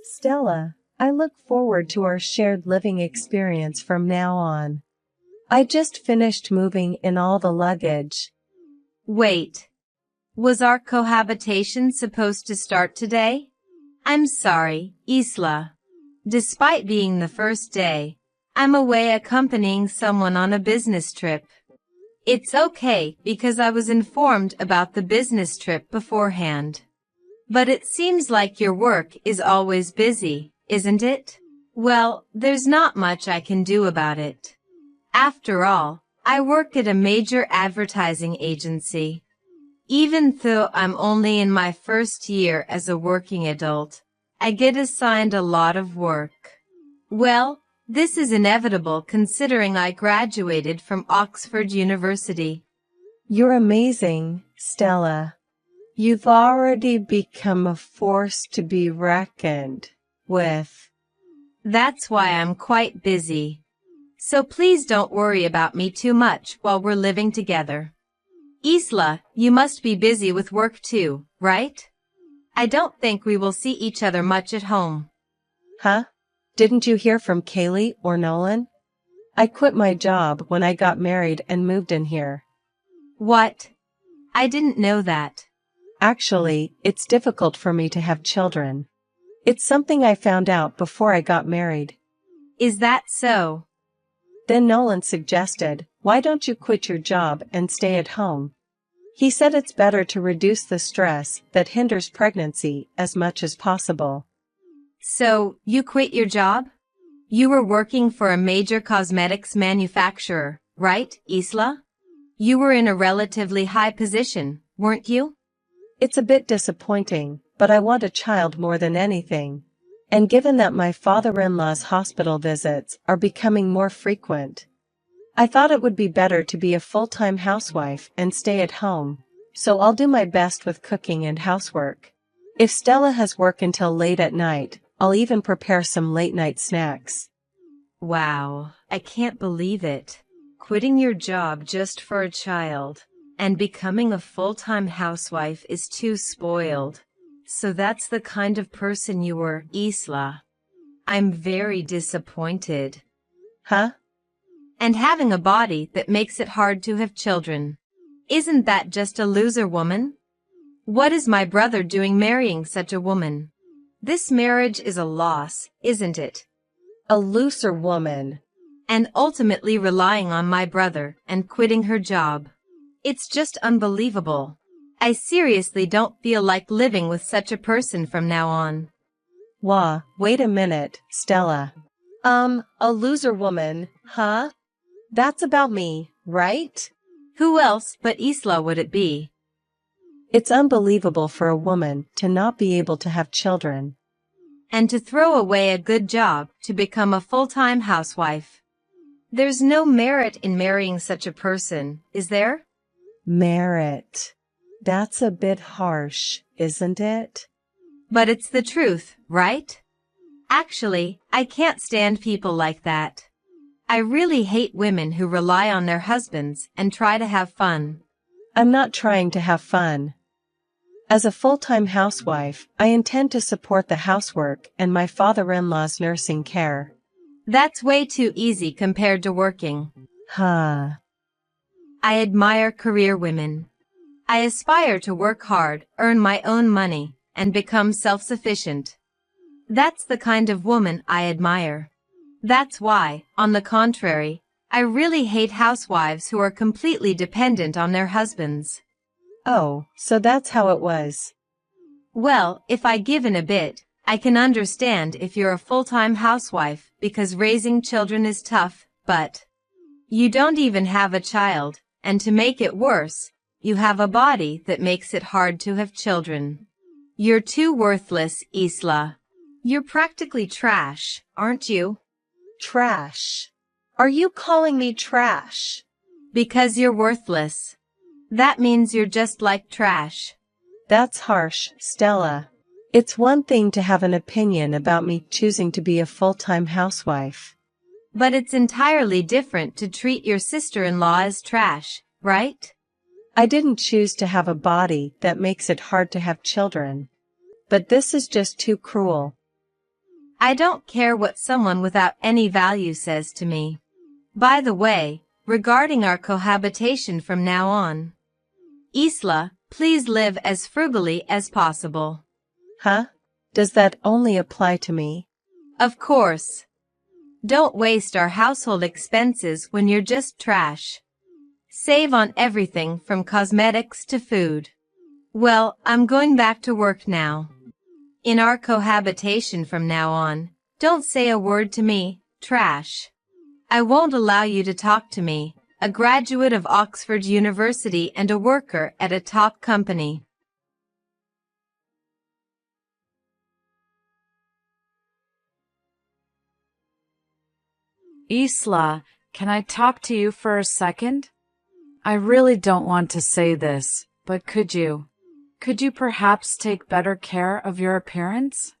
Stella, I look forward to our shared living experience from now on. I just finished moving in all the luggage. Wait. Was our cohabitation supposed to start today? I'm sorry, Isla. Despite being the first day, I'm away accompanying someone on a business trip. It's okay because I was informed about the business trip beforehand. But it seems like your work is always busy, isn't it? Well, there's not much I can do about it. After all, I work at a major advertising agency. Even though I'm only in my first year as a working adult, I get assigned a lot of work. Well, this is inevitable considering I graduated from Oxford University. You're amazing, Stella. You've already become a force to be reckoned with. That's why I'm quite busy. So please don't worry about me too much while we're living together. Isla, you must be busy with work too, right? I don't think we will see each other much at home. Huh? Didn't you hear from Kaylee or Nolan? I quit my job when I got married and moved in here. What? I didn't know that. Actually, it's difficult for me to have children. It's something I found out before I got married. Is that so? Then Nolan suggested, why don't you quit your job and stay at home? He said it's better to reduce the stress that hinders pregnancy as much as possible. So, you quit your job? You were working for a major cosmetics manufacturer, right, Isla? You were in a relatively high position, weren't you? It's a bit disappointing, but I want a child more than anything. And given that my father-in-law's hospital visits are becoming more frequent, I thought it would be better to be a full-time housewife and stay at home, so I'll do my best with cooking and housework. If Stella has work until late at night, I'll even prepare some late-night snacks. Wow, I can't believe it. Quitting your job just for a child and becoming a full-time housewife is too spoiled. So that's the kind of person you were, Isla. I'm very disappointed. Huh? And having a body that makes it hard to have children. Isn't that just a loser woman? What is my brother doing marrying such a woman? This marriage is a loss, isn't it? A loser woman. And ultimately relying on my brother and quitting her job. It's just unbelievable. I seriously don't feel like living with such a person from now on. Wait a minute, Stella. A loser woman, huh? That's about me, right? Who else but Isla would it be? It's unbelievable for a woman to not be able to have children. And to throw away a good job to become a full-time housewife. There's no merit in marrying such a person, is there? Merit. That's a bit harsh, isn't it? But it's the truth, right? Actually, I can't stand people like that. I really hate women who rely on their husbands and try to have fun. I'm not trying to have fun. As a full-time housewife, I intend to support the housework and my father-in-law's nursing care. That's way too easy compared to working. Huh. I admire career women. I aspire to work hard, earn my own money, and become self-sufficient. That's the kind of woman I admire. That's why, on the contrary, I really hate housewives who are completely dependent on their husbands. Oh, so that's how it was. Well, if I give in a bit, I can understand if you're a full-time housewife because raising children is tough, but you don't even have a child, and to make it worse, you have a body that makes it hard to have children. You're too worthless, Isla. You're practically trash, aren't you? Trash? Are you calling me trash? Because you're worthless. That means you're just like trash. That's harsh, Stella. It's one thing to have an opinion about me choosing to be a full-time housewife. But it's entirely different to treat your sister-in-law as trash, right? I didn't choose to have a body that makes it hard to have children. But this is just too cruel. I don't care what someone without any value says to me. By the way, regarding our cohabitation from now on, Isla, please live as frugally as possible. Huh? Does that only apply to me? Of course. Don't waste our household expenses when you're just trash. Save on everything from cosmetics to food. Well, I'm going back to work now. In our cohabitation from now on, don't say a word to me, trash. I won't allow you to talk to me, a graduate of Oxford University and a worker at a top company. Isla, can I talk to you for a second? I really don't want to say this, but could you perhaps take better care of your appearance?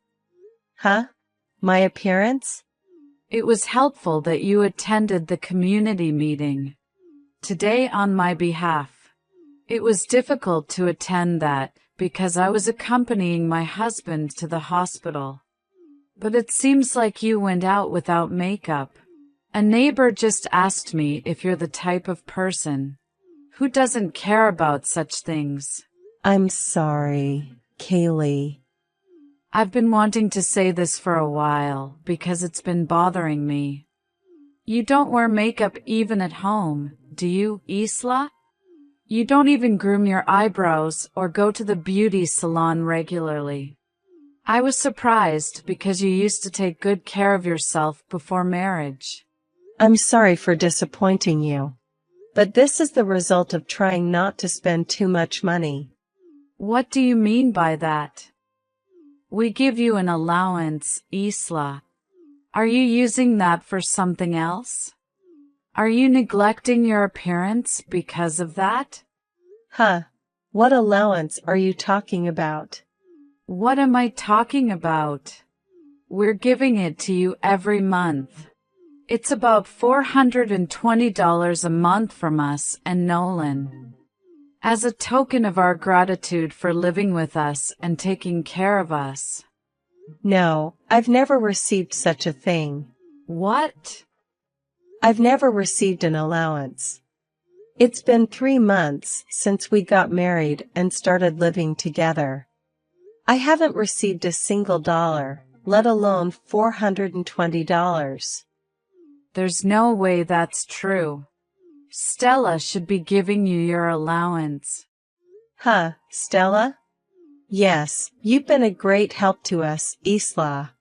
Huh? My appearance? It was helpful that you attended the community meeting today on my behalf. It was difficult to attend that because I was accompanying my husband to the hospital. But it seems like you went out without makeup. A neighbor just asked me if you're the type of person who doesn't care about such things. I'm sorry, Kaylee. I've been wanting to say this for a while because it's been bothering me. You don't wear makeup even at home, do you, Isla? You don't even groom your eyebrows or go to the beauty salon regularly. I was surprised because you used to take good care of yourself before marriage. I'm sorry for disappointing you. But this is the result of trying not to spend too much money. What do you mean by that? We give you an allowance, Isla. Are you using that for something else? Are you neglecting your appearance because of that? Huh? What allowance are you talking about? What am I talking about? We're giving it to you every month. It's about $420 a month from us and Nolan. As a token of our gratitude for living with us and taking care of us. No, I've never received such a thing. What? I've never received an allowance. It's been 3 months since we got married and started living together. I haven't received a single dollar, let alone $420. There's no way that's true. Stella should be giving you your allowance. Huh, Stella? Yes, you've been a great help to us, Isla.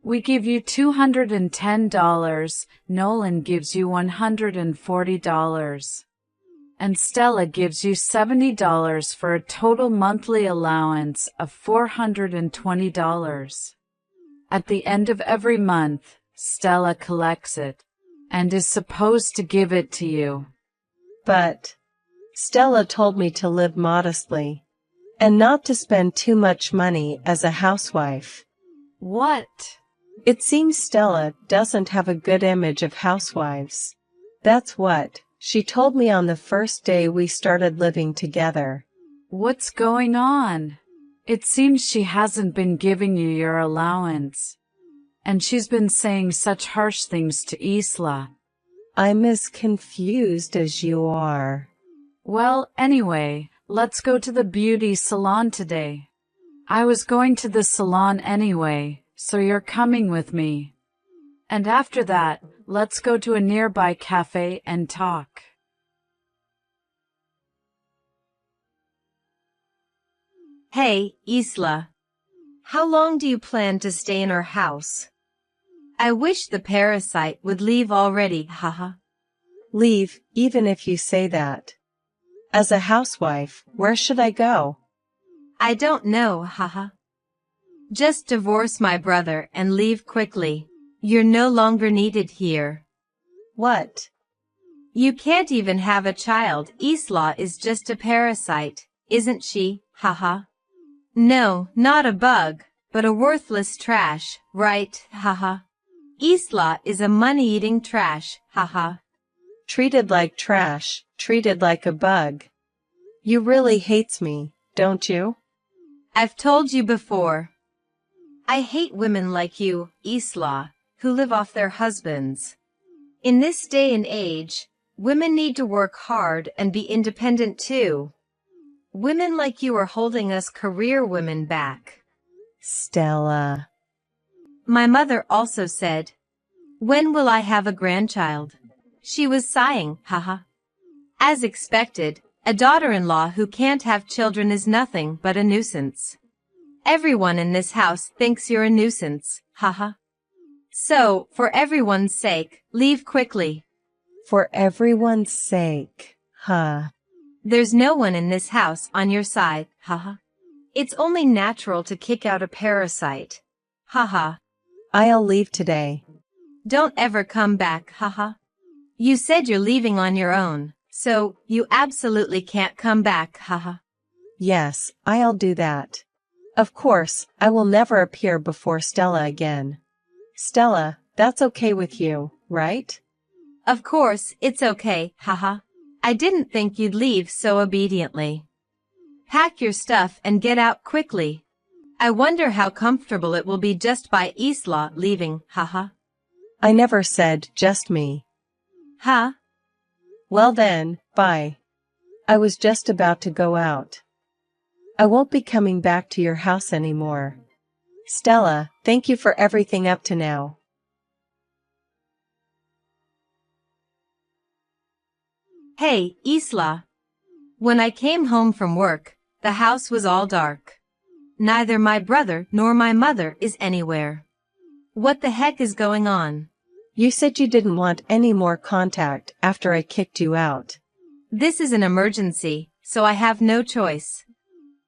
We give you $210, Nolan gives you $140, and Stella gives you $70 for a total monthly allowance of $420. At the end of every month, Stella collects it and is supposed to give it to you. But Stella told me to live modestly and not to spend too much money as a housewife. What? It seems Stella doesn't have a good image of housewives. That's what she told me on the first day we started living together. What's going on? It seems she hasn't been giving you your allowance. And she's been saying such harsh things to Isla. I'm as confused as you are. Well, anyway, let's go to the beauty salon today. I was going to the salon anyway, so you're coming with me. And after that, let's go to a nearby cafe and talk. Hey, Isla. How long do you plan to stay in our house? I wish the parasite would leave already, haha. Leave, even if you say that. As a housewife, where should I go? I don't know, haha. Just divorce my brother and leave quickly. You're no longer needed here. What? You can't even have a child. Isla is just a parasite, isn't she, haha? No, not a bug, but a worthless trash, right, haha? Isla is a money-eating trash, haha. Treated like trash, treated like a bug. You really hates me, don't you? I've told you before. I hate women like you, Isla, who live off their husbands. In this day and age, women need to work hard and be independent too. Women like you are holding us career women back. Stella. My mother also said, "When will I have a grandchild?" She was sighing, haha. As expected, a daughter-in-law who can't have children is nothing but a nuisance. Everyone in this house thinks you're a nuisance, haha. So, for everyone's sake, leave quickly. For everyone's sake, huh? There's no one in this house on your side, haha. It's only natural to kick out a parasite. Haha. I'll leave today. Don't ever come back, haha. You said you're leaving on your own, so you absolutely can't come back, haha. Yes, I'll do that. Of course, I will never appear before Stella again. Stella, that's okay with you, right? Of course, it's okay, haha. I didn't think you'd leave so obediently. Pack your stuff and get out quickly. I wonder how comfortable it will be just by Isla leaving, haha. I never said just me. Huh? Well then, bye. I was just about to go out. I won't be coming back to your house anymore. Stella, thank you for everything up to now. Hey, Isla. When I came home from work, the house was all dark. Neither my brother nor my mother is anywhere. What the heck is going on? You said you didn't want any more contact after I kicked you out. This is an emergency, so I have no choice.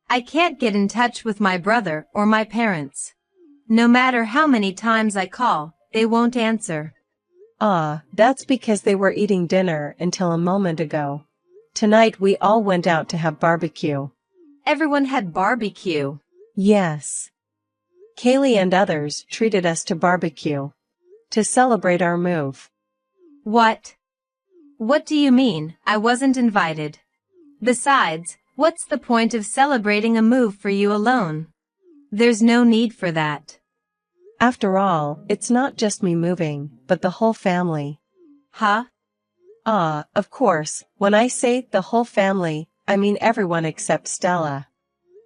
I can't get in touch with my brother or my parents. No matter how many times I call, they won't answer. That's because they were eating dinner until a moment ago. Tonight we all went out to have barbecue. Everyone had barbecue. Yes. Kaylee and others treated us to barbecue. To celebrate our move. What? What do you mean? I wasn't invited. Besides, what's the point of celebrating a move for you alone? There's no need for that. After all, it's not just me moving, but the whole family. Huh? Of course, when I say the whole family, I mean everyone except Stella.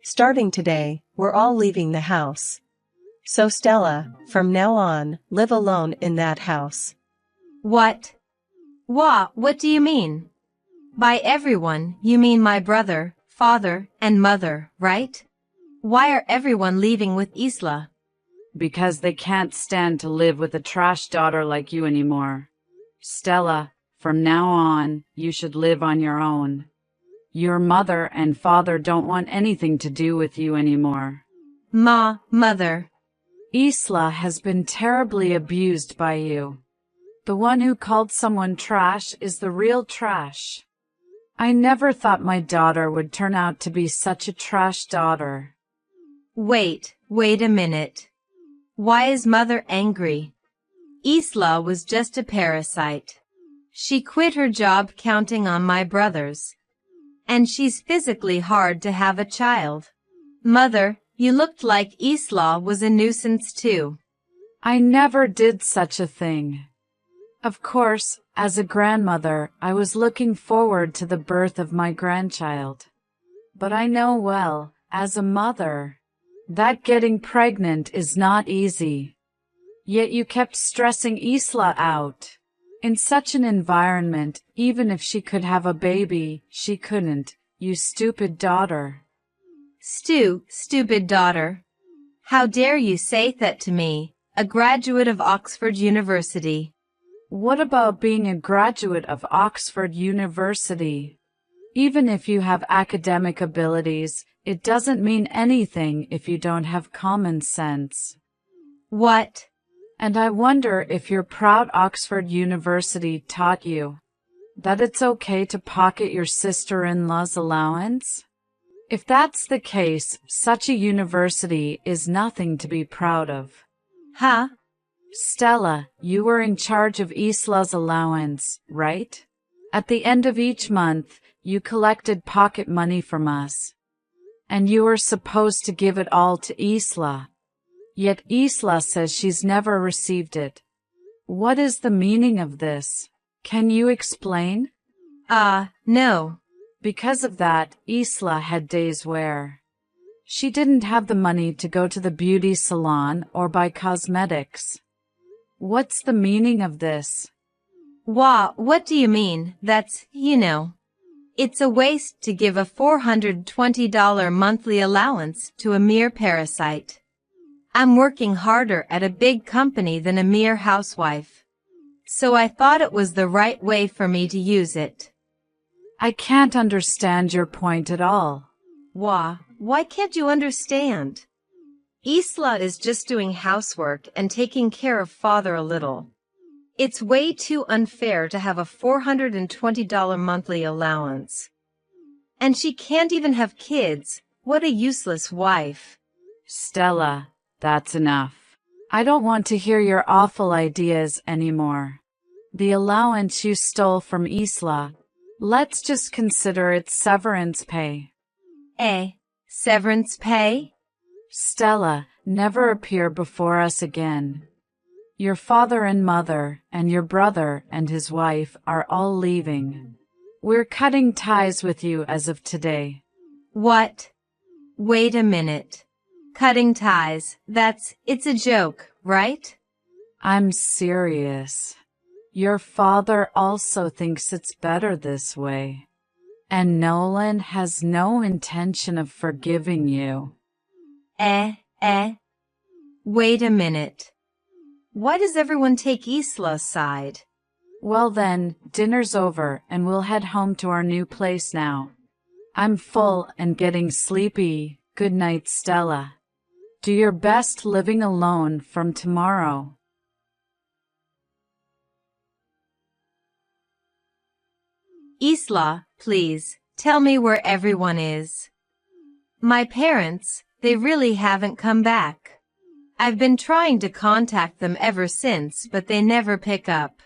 Starting today, we're all leaving the house. So Stella, from now on, live alone in that house. What? What do you mean? By everyone, you mean my brother, father, and mother, right? Why are everyone leaving with Isla? Because they can't stand to live with a trash daughter like you anymore. Stella, from now on, you should live on your own. Your mother and father don't want anything to do with you anymore. Mother. Isla has been terribly abused by you. The one who called someone trash is the real trash. I never thought my daughter would turn out to be such a trash daughter. Wait a minute. Why is mother angry? Isla was just a parasite. She quit her job counting on my brothers. And she's physically hard to have a child. Mother, you looked like Isla was a nuisance too. I never did such a thing. Of course, as a grandmother, I was looking forward to the birth of my grandchild. But I know well, as a mother, that getting pregnant is not easy. Yet you kept stressing Isla out. In such an environment, even if she could have a baby, she couldn't, you stupid daughter. Stupid daughter. How dare you say that to me, a graduate of Oxford University? What about being a graduate of Oxford University? Even if you have academic abilities, it doesn't mean anything if you don't have common sense. What? And I wonder if your proud Oxford University taught you that it's okay to pocket your sister-in-law's allowance? If that's the case, such a university is nothing to be proud of. Huh? Stella, you were in charge of Isla's allowance, right? At the end of each month, you collected pocket money from us. And you were supposed to give it all to Isla. Yet Isla says she's never received it. What is the meaning of this? Can you explain? No. Because of that, Isla had days where she didn't have the money to go to the beauty salon or buy cosmetics. What's the meaning of this? What do you mean? It's a waste to give a $420 monthly allowance to a mere parasite. I'm working harder at a big company than a mere housewife. So I thought it was the right way for me to use it. I can't understand your point at all. Why can't you understand? Isla is just doing housework and taking care of father a little. It's way too unfair to have a $420 monthly allowance. And she can't even have kids. What a useless wife. Stella, that's enough. I don't want to hear your awful ideas anymore. The allowance you stole from Isla, let's just consider it severance pay. Severance pay? Stella, never appear before us again. Your father and mother and your brother and his wife are all leaving. We're cutting ties with you as of today. What? Wait a minute. Cutting ties, it's a joke, right? I'm serious. Your father also thinks it's better this way. And Nolan has no intention of forgiving you. Wait a minute. Why does everyone take Isla's side? Well then, dinner's over and we'll head home to our new place now. I'm full and getting sleepy. Good night, Stella. Do your best living alone from tomorrow. Isla, please, tell me where everyone is. My parents, they really haven't come back. I've been trying to contact them ever since, but they never pick up.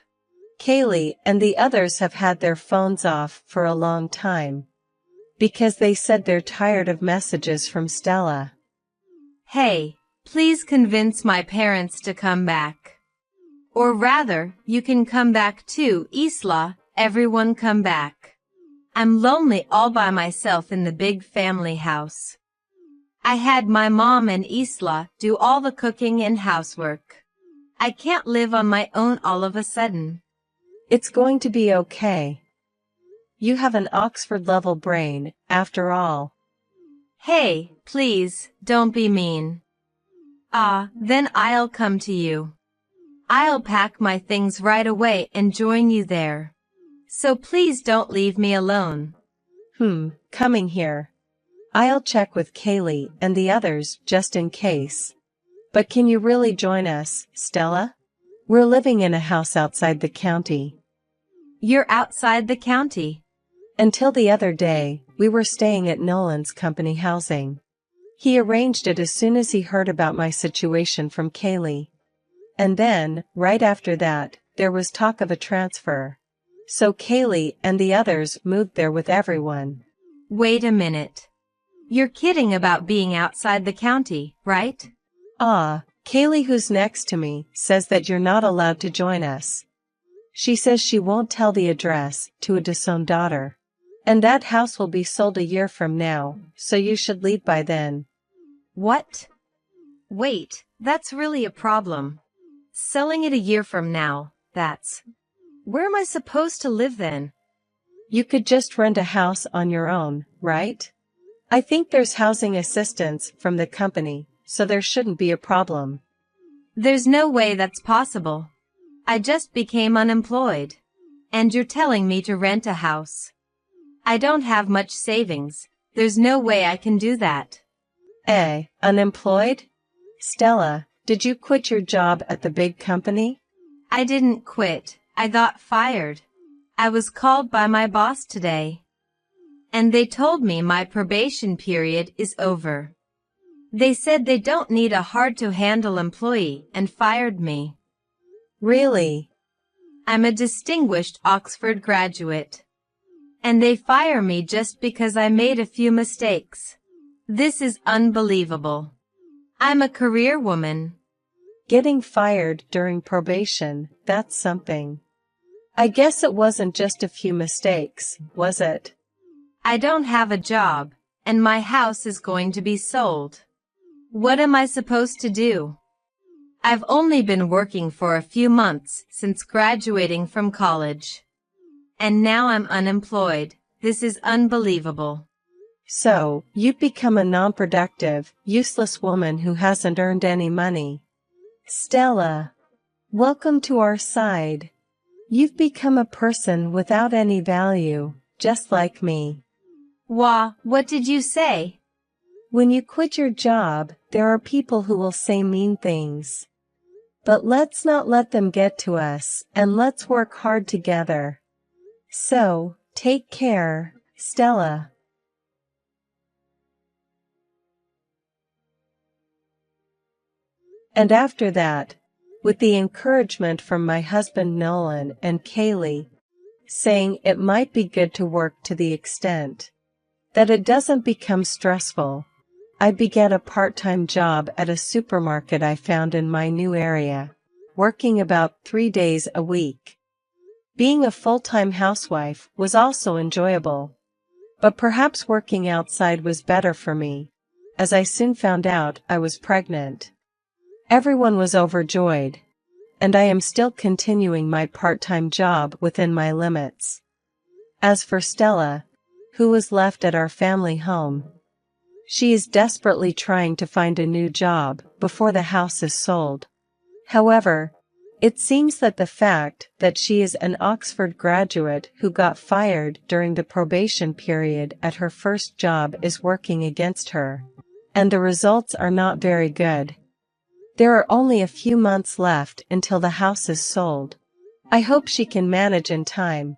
Kaylee and the others have had their phones off for a long time. Because they said they're tired of messages from Stella. Hey, please convince my parents to come back. Or rather, you can come back too, Isla, everyone come back. I'm lonely all by myself in the big family house. I had my mom and Isla do all the cooking and housework. I can't live on my own all of a sudden. It's going to be okay. You have an Oxford-level brain, after all. Hey, please, don't be mean. Then I'll come to you. I'll pack my things right away and join you there. So please don't leave me alone. Coming here. I'll check with Kaylee and the others just in case. But can you really join us, Stella? We're living in a house outside the county. You're outside the county? Until the other day, we were staying at Nolan's company housing. He arranged it as soon as he heard about my situation from Kaylee. And then, right after that, there was talk of a transfer. So Kaylee and the others moved there with everyone. Wait a minute. You're kidding about being outside the county, right? Kaylee, who's next to me, says that you're not allowed to join us. She says she won't tell the address to a disowned daughter. And that house will be sold a year from now, so you should leave by then. What? Wait, that's really a problem. Selling it a year from now, where am I supposed to live then? You could just rent a house on your own, right? I think there's housing assistance from the company, so there shouldn't be a problem. There's no way that's possible. I just became unemployed. And you're telling me to rent a house. I don't have much savings. There's no way I can do that. Unemployed? Stella, did you quit your job at the big company? I didn't quit. I got fired. I was called by my boss today. And they told me my probation period is over. They said they don't need a hard-to-handle employee and fired me. Really? I'm a distinguished Oxford graduate. And they fire me just because I made a few mistakes. This is unbelievable. I'm a career woman. Getting fired during probation, that's something. I guess it wasn't just a few mistakes, was it? I don't have a job, and my house is going to be sold. What am I supposed to do? I've only been working for a few months since graduating from college. And now I'm unemployed. This is unbelievable. So, you've become a non-productive, useless woman who hasn't earned any money. Stella, welcome to our side. You've become a person without any value, just like me. What did you say? When you quit your job, there are people who will say mean things. But let's not let them get to us, and let's work hard together. So, take care, Stella. And after that, with the encouragement from my husband Nolan and Kaylee, saying it might be good to work to the extent that it doesn't become stressful, I began a part-time job at a supermarket I found in my new area, working about 3 days a week. Being a full-time housewife was also enjoyable. But perhaps working outside was better for me, as I soon found out I was pregnant. Everyone was overjoyed, and I am still continuing my part-time job within my limits. As for Stella, who was left at our family home, she is desperately trying to find a new job before the house is sold. However, it seems that the fact that she is an Oxford graduate who got fired during the probation period at her first job is working against her, and the results are not very good. There are only a few months left until the house is sold. I hope she can manage in time,